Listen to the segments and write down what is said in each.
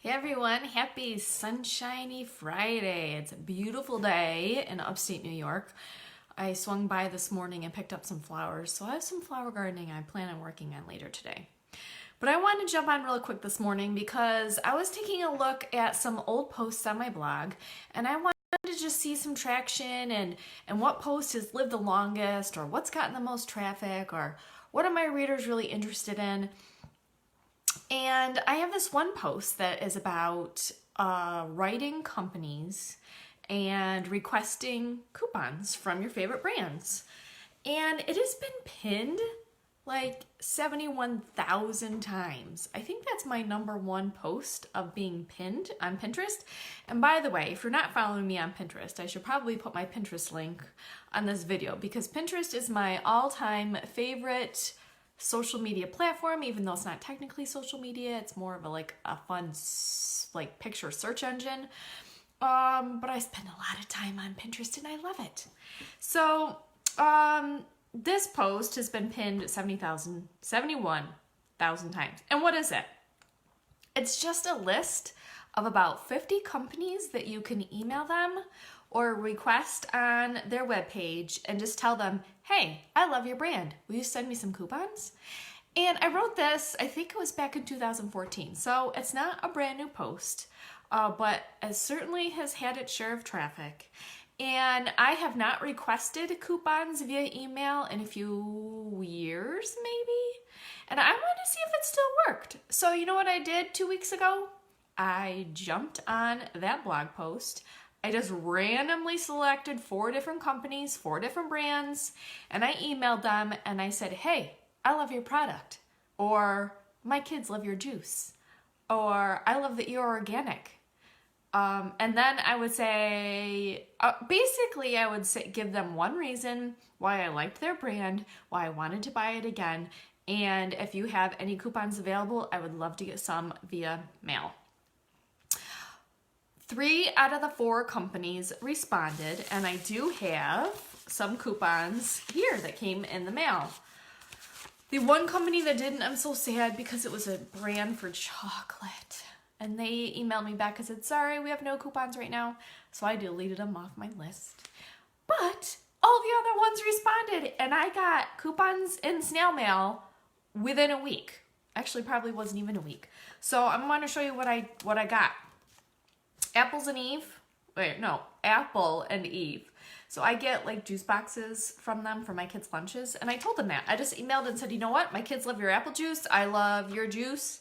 Hey everyone, happy sunshiny Friday. It's a beautiful day in upstate New York. I swung by this morning and picked up some flowers, so I have some flower gardening I plan on working on later today. But I wanted to jump on real quick this morning because I was taking a look at some old posts on my blog and I wanted to just see some traction and what post has lived the longest or what's gotten the most traffic or what are my readers really interested in. And I have this one post that is about writing companies and requesting coupons from your favorite brands. And it has been pinned like 71,000 times. I think that's my #1 post of being pinned on Pinterest. And by the way, if you're not following me on Pinterest, I should probably put my Pinterest link on this video because Pinterest is my all-time favorite social media platform, even though it's not technically social media. It's more of a fun picture search engine. But I spend a lot of time on Pinterest and I love it. So this post has been pinned 71,000 times. And what is it? It's just a list of about 50 companies that you can email them or request on their webpage and just tell them, hey, I love your brand. Will you send me some coupons? And I wrote this, I think it was back in 2014. So it's not a brand new post, but it certainly has had its share of traffic. And I have not requested coupons via email in a few years, maybe. And I wanted to see if it still worked. So you know what I did 2 weeks ago? I jumped on that blog post. I just randomly selected 4 different companies, 4 different brands, and I emailed them and I said, hey, I love your product, or my kids love your juice, or I love that you're organic. And then I would say, basically I would give them one reason why I liked their brand, why I wanted to buy it again, and if you have any coupons available, I would love to get some via mail. 3 out of the 4 companies responded, and I do have some coupons here that came in the mail. The one company that didn't, I'm so sad because it was a brand for chocolate. And they emailed me back and said, sorry, we have no coupons right now. So I deleted them off my list. But all the other ones responded, and I got coupons in snail mail within a week. Actually, probably wasn't even a week. So I'm going to show you what I got. Apple and Eve. So I get like juice boxes from them for my kids' lunches. And I told them that. I just emailed and said, you know what? My kids love your apple juice. I love your juice.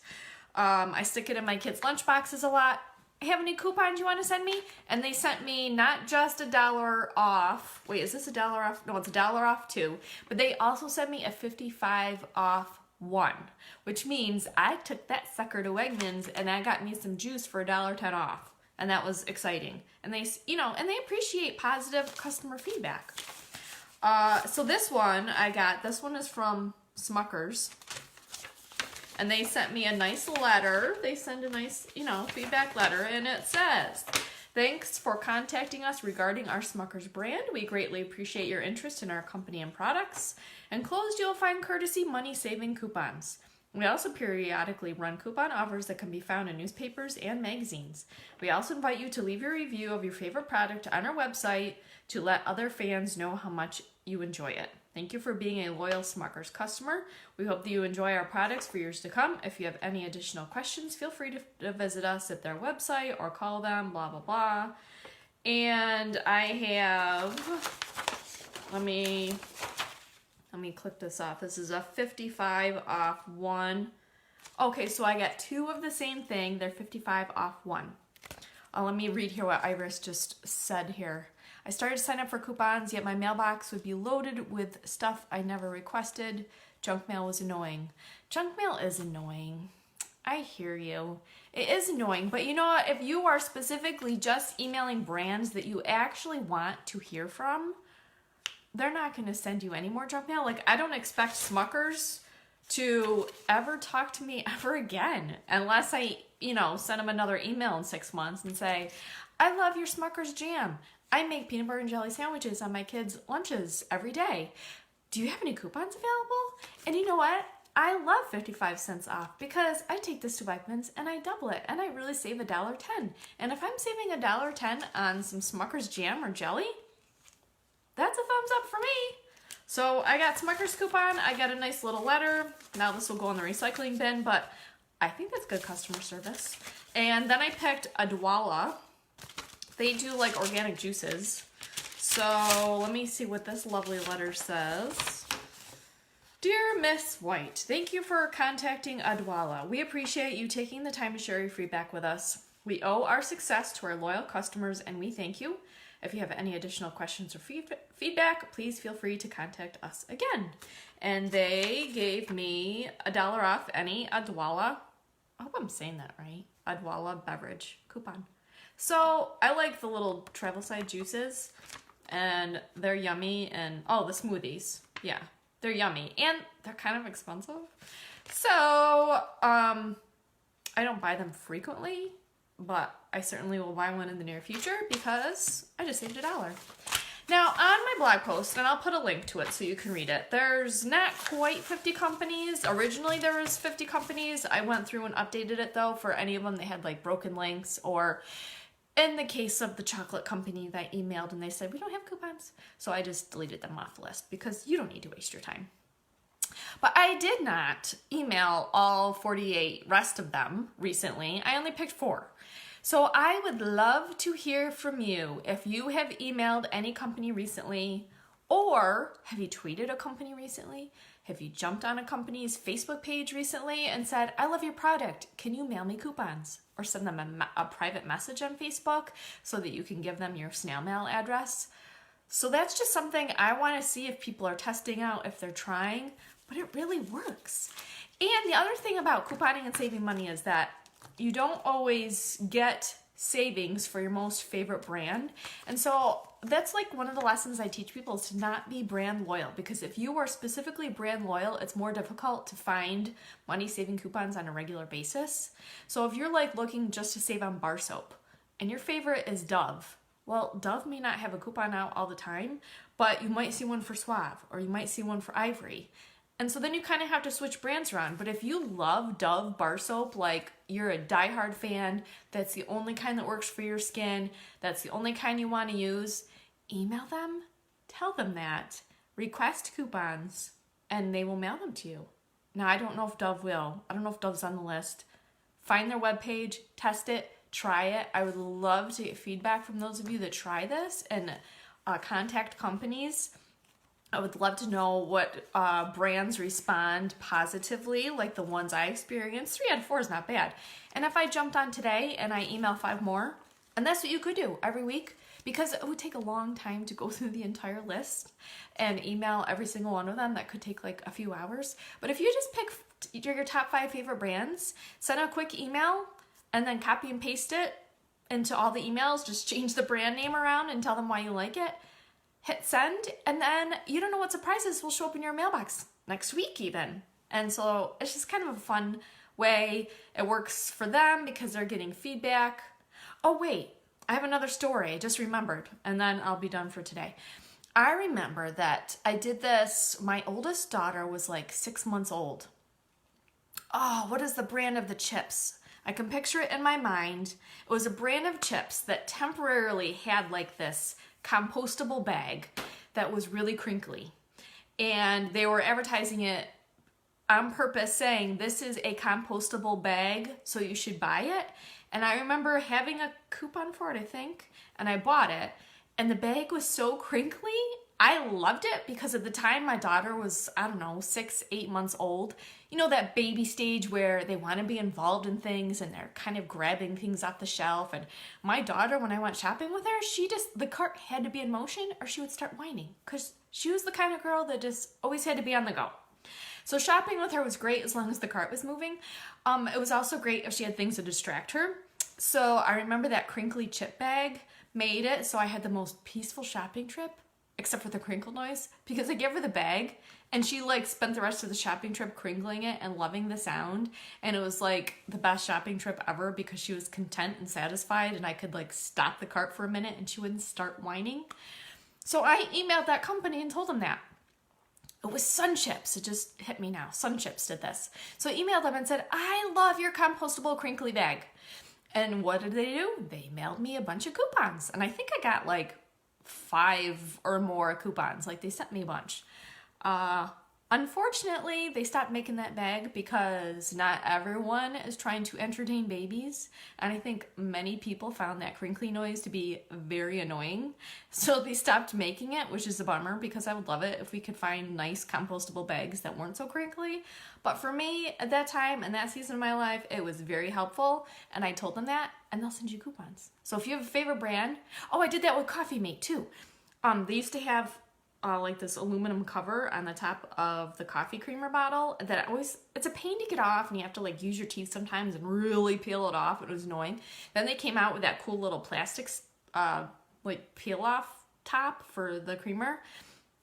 I stick it in my kids' lunch boxes a lot. Have any coupons you want to send me? And they sent me not just $1 off. Wait, is this $1 off? No, it's $1 off too. But they also sent me a 55 off one, which means I took that sucker to Wegmans and I got me some juice for $1.10 off. And that was exciting. And they, and they appreciate positive customer feedback. So this one I got, this one is from Smuckers. And they sent me a nice letter. They send a nice, feedback letter. And it says, thanks for contacting us regarding our Smuckers brand. We greatly appreciate your interest in our company and products. Enclosed, you'll find courtesy money-saving coupons. We also periodically run coupon offers that can be found in newspapers and magazines. We also invite you to leave your review of your favorite product on our website to let other fans know how much you enjoy it. Thank you for being a loyal Smuckers customer. We hope that you enjoy our products for years to come. If you have any additional questions, feel free to visit us at their website or call them, blah, blah, blah. And I have, let me click this off. This is a 55 off one. Okay, so I got 2 of the same thing. They're 55 off one. Let me read here what Iris just said here. I started to sign up for coupons, yet my mailbox would be loaded with stuff I never requested. Junk mail was annoying. Junk mail is annoying. I hear you. It is annoying, but you know what? If you are specifically just emailing brands that you actually want to hear from, they're not going to send you any more junk mail. Like, I don't expect Smuckers to ever talk to me ever again unless I, send them another email in 6 months and say, I love your Smuckers jam. I make peanut butter and jelly sandwiches on my kids' lunches every day. Do you have any coupons available? And you know what? I love 55 cents off because I take this to Wegmans and I double it and I really save $1.10. And if I'm saving $1.10 on some Smucker's jam or jelly, that's a thumbs up for me. So I got Smucker's coupon. I got a nice little letter. Now this will go in the recycling bin, but I think that's good customer service. And then I picked Odwalla. They do like organic juices. So let me see what this lovely letter says. Dear Miss White, thank you for contacting Odwalla. We appreciate you taking the time to share your feedback with us. We owe our success to our loyal customers and we thank you. If you have any additional questions or feedback, please feel free to contact us again. And they gave me $1 off any Odwalla, I hope I'm saying that right, Odwalla beverage coupon. So I like the little travel side juices and they're yummy, and oh, the smoothies, yeah, they're yummy and they're kind of expensive. So I don't buy them frequently, but I certainly will buy one in the near future because I just saved $1. Now on my blog post, and I'll put a link to it so you can read it, there's not quite 50 companies. Originally there was 50 companies. I went through and updated it though. For any of them they had like broken links, or in the case of the chocolate company that I emailed and they said we don't have coupons. So I just deleted them off the list because you don't need to waste your time. But I did not email all 48 rest of them recently. I only picked 4. So I would love to hear from you if you have emailed any company recently, or have you tweeted a company recently? Have you jumped on a company's Facebook page recently and said, I love your product, can you mail me coupons? Or send them a private message on Facebook so that you can give them your snail mail address. So that's just something I want to see if people are testing out, if they're trying, but it really works. And the other thing about couponing and saving money is that you don't always get savings for your most favorite brand. And so that's like one of the lessons I teach people, is to not be brand loyal, because if you are specifically brand loyal, it's more difficult to find money saving coupons on a regular basis. So if you're like looking just to save on bar soap and your favorite is Dove, well, Dove may not have a coupon out all the time, but you might see one for Suave, or you might see one for Ivory. And so then you kind of have to switch brands around. But if you love Dove bar soap, like you're a diehard fan, that's the only kind that works for your skin, that's the only kind you want to use, email them, tell them that, request coupons, and they will mail them to you. Now, I don't know if Dove will. I don't know if Dove's on the list. Find their webpage, test it, try it. I would love to get feedback from those of you that try this and contact companies. I would love to know what brands respond positively, like the ones I experienced. 3 out of 4 is not bad. And if I jumped on today and I email 5 more, and that's what you could do every week, because it would take a long time to go through the entire list and email every single one of them. That could take like a few hours. But if you just pick your top 5 favorite brands, send a quick email, and then copy and paste it into all the emails, just change the brand name around and tell them why you like it. Hit send, and then you don't know what surprises will show up in your mailbox next week even. And so it's just kind of a fun way. It works for them because they're getting feedback. Oh wait, I have another story I just remembered, and then I'll be done for today. I remember that I did this, my oldest daughter was like 6 months old. Oh, what is the brand of the chips? I can picture it in my mind. It was a brand of chips that temporarily had like this compostable bag that was really crinkly, and they were advertising it on purpose, saying this is a compostable bag, so you should buy it. And I remember having a coupon for it, I think, and I bought it, and the bag was so crinkly. I loved it because at the time my daughter was, I don't know, 6, 8 months old. You know, that baby stage where they want to be involved in things and they're kind of grabbing things off the shelf. And my daughter, when I went shopping with her, the cart had to be in motion or she would start whining, because she was the kind of girl that just always had to be on the go. So shopping with her was great as long as the cart was moving. It was also great if she had things to distract her. So I remember that crinkly chip bag made it so I had the most peaceful shopping trip, except for the crinkle noise, because I gave her the bag and she like spent the rest of the shopping trip crinkling it and loving the sound. And it was like the best shopping trip ever because she was content and satisfied, and I could like stop the cart for a minute and she wouldn't start whining. So I emailed that company and told them that. It was Sun Chips. It just hit me now. Sun Chips did this. So I emailed them and said, I love your compostable crinkly bag. And what did they do? They mailed me a bunch of coupons. And I think I got like 5 or more coupons. Like they sent me a bunch. Unfortunately, they stopped making that bag because not everyone is trying to entertain babies. And I think many people found that crinkly noise to be very annoying. So they stopped making it, which is a bummer because I would love it if we could find nice compostable bags that weren't so crinkly. But for me, at that time and that season of my life, it was very helpful. And I told them that, and they'll send you coupons. So if you have a favorite brand, oh, I did that with Coffee Mate too. They used to have like this aluminum cover on the top of the coffee creamer bottle that it's a pain to get off, and you have to like use your teeth sometimes and really peel it off. It was annoying. Then they came out with that cool little plastic like peel off top for the creamer,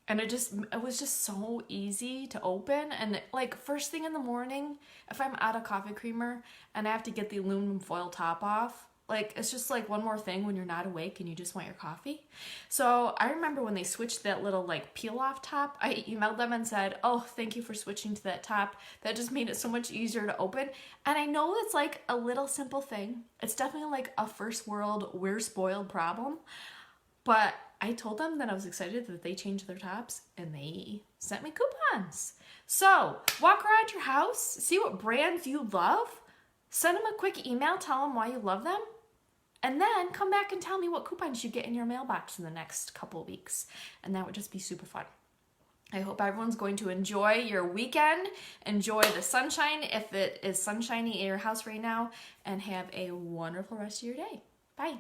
and it was just so easy to open. And like first thing in the morning, if I'm out of coffee creamer and I have to get the aluminum foil top off, like, it's just like one more thing when you're not awake and you just want your coffee. So I remember when they switched that little like peel off top, I emailed them and said, oh, thank you for switching to that top. That just made it so much easier to open. And I know it's like a little simple thing. It's definitely like a first world, we're spoiled problem. But I told them that I was excited that they changed their tops and they sent me coupons. So walk around your house, see what brands you love, send them a quick email, tell them why you love them. And then come back and tell me what coupons you get in your mailbox in the next couple of weeks. And that would just be super fun. I hope everyone's going to enjoy your weekend. Enjoy the sunshine if it is sunshiny in your house right now. And have a wonderful rest of your day. Bye.